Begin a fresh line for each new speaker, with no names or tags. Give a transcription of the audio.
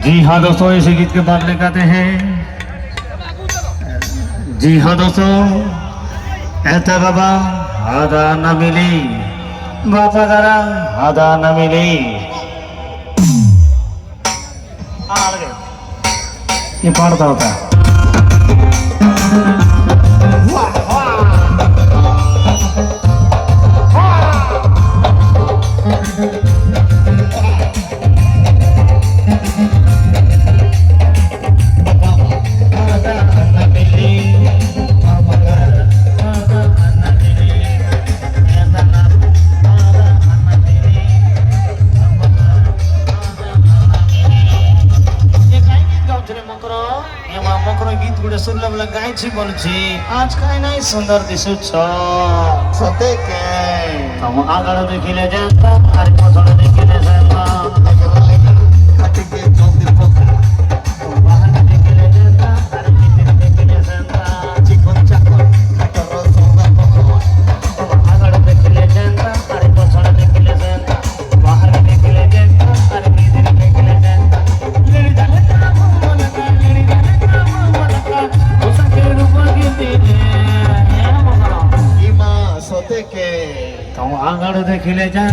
जी हाँ दोस्तों, इसी गीत के बाद लेकर आते हैं। जी हाँ दोस्तों, ऐसा बाबा आधा न मिली, बाबा दारा आधा न मिली। ये पढ़ता होता है। गीत गुड़े सुनले बेला गाइछि बोलछि आज काई नाही सुंदर दिसुछ सते के हम आगळ देखिले जाता आरे पछड़ देखिले जाता खाटी के जल्दी पक बाहर देखिले जाता आरे भीतर देखिले जाता चिकन चाकन खाटर सोना पक आगळ देखिले जाता आरे पछड़ देखिले जाता बाहर देखिले जाता आरे भीतर देखिले जाता लेडी जाले काम मन का लेडी जाले आगड़ देखिले जा